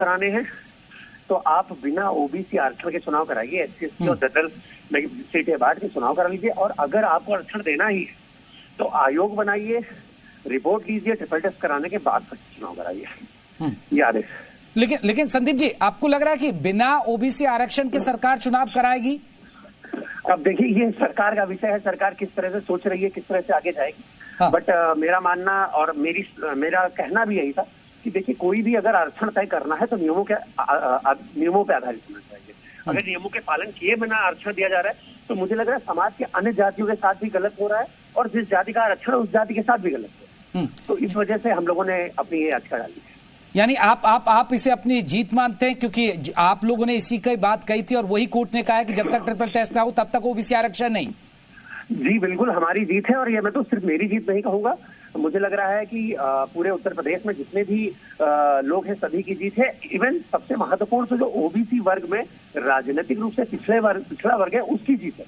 कराने हैं तो आप बिना ओबीसी आरक्षण के चुनाव कराइए, एससी एसटी और जनरल सीटें बांट के चुनाव करा लीजिए। और अगर आपको आरक्षण देना ही है तो आयोग बनाइए, रिपोर्ट लीजिए, ट्रिपल टेस्ट कराने के बाद चुनाव कराइए। ये आदेश। लेकिन संदीप जी, आपको लग रहा है कि बिना ओबीसी आरक्षण के सरकार चुनाव कराएगी? अब देखिए, ये सरकार का विषय है, सरकार किस तरह से सोच रही है, किस तरह से आगे जाएगी। हाँ। बट मेरा मानना और मेरा कहना भी यही था कि देखिए, कोई भी अगर आरक्षण तय करना है तो नियमों पे आधारित होना चाहिए। अगर नियमों के पालन किए बिना आरक्षण दिया जा रहा है तो मुझे लग रहा है समाज के अन्य जातियों के साथ भी गलत हो रहा है, और जिस जाति का आरक्षण है उस जाति के साथ भी गलत हो रहा है। तो इस वजह से हम लोगों ने अपनी ये याचिका डाली है। यानी आप इसे अपनी जीत मानते हैं, क्योंकि आप लोगों ने इसी की बात कही थी और वही कोर्ट ने कहा है कि जब तक ट्रिपल टेस्ट ना हो तब तक ओबीसी आरक्षण नहीं। जी बिल्कुल, हमारी जीत है। और ये मैं तो सिर्फ मेरी जीत नहीं कहूंगा, मुझे लग रहा है कि पूरे उत्तर प्रदेश में जितने भी लोग हैं सभी की जीत है। इवन सबसे महत्वपूर्ण तो जो ओबीसी वर्ग में राजनीतिक रूप से पिछड़ा वर्ग है उसकी जीत है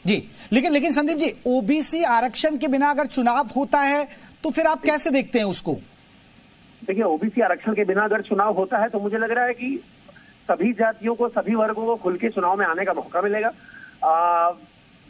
जी। लेकिन संदीप जी, ओबीसी आरक्षण के बिना अगर चुनाव होता है तो फिर आप कैसे देखते हैं उसको? देखिए, ओबीसी आरक्षण के बिना अगर चुनाव होता है तो मुझे लग रहा है कि सभी जातियों को, सभी वर्गों को खुल के चुनाव में आने का मौका मिलेगा।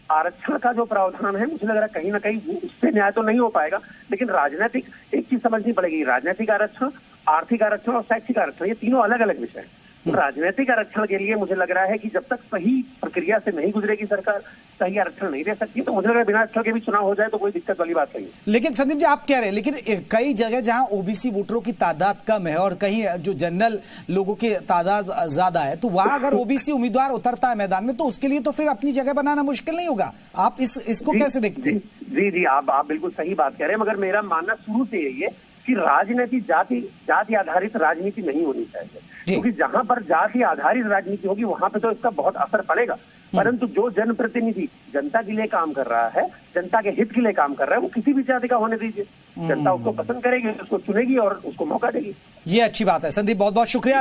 आरक्षण का जो प्रावधान है, मुझे लग रहा है कहीं ना कहीं उससे न्याय तो नहीं हो पाएगा, लेकिन राजनीतिक एक चीज समझनी पड़ेगी। राजनीतिक आरक्षण, आर्थिक आरक्षण और शैक्षिक आरक्षण, ये तीनों अलग अलग विषय हैं। तो राजनीतिक आरक्षण के लिए मुझे लग रहा है कि जब तक सही प्रक्रिया से नहीं गुजरेगी सरकार, सही आरक्षण नहीं दे सकती, तो मुझे लग रहा है बिना आरक्षण के भी चुनाव हो जाए तो कोई दिक्कत वाली बात नहीं है। लेकिन संदीप जी, आप कह रहे हैं, लेकिन कई जगह जहां ओबीसी वोटरों की तादाद कम है और कहीं जो जनरल लोगों की तादाद ज्यादा है, तो वहां अगर ओबीसी उम्मीदवार उतरता है मैदान में तो उसके लिए तो फिर अपनी जगह बनाना मुश्किल नहीं होगा? आप इसको कैसे देखते हैं? जी, आप बिल्कुल सही बात कह रहे हैं, मगर मेरा मानना शुरू से यही है कि राजनीति जाति आधारित राजनीति नहीं होनी चाहिए, क्योंकि जहां पर जाति आधारित राजनीति होगी वहां पे तो इसका बहुत असर पड़ेगा। परंतु जो जनप्रतिनिधि जनता के लिए काम कर रहा है, जनता के हित के लिए काम कर रहा है, वो किसी भी जाति का होने दीजिए, जनता उसको पसंद करेगी, उसको चुनेगी और उसको मौका देगी। ये अच्छी बात है। संदीप, बहुत बहुत शुक्रिया।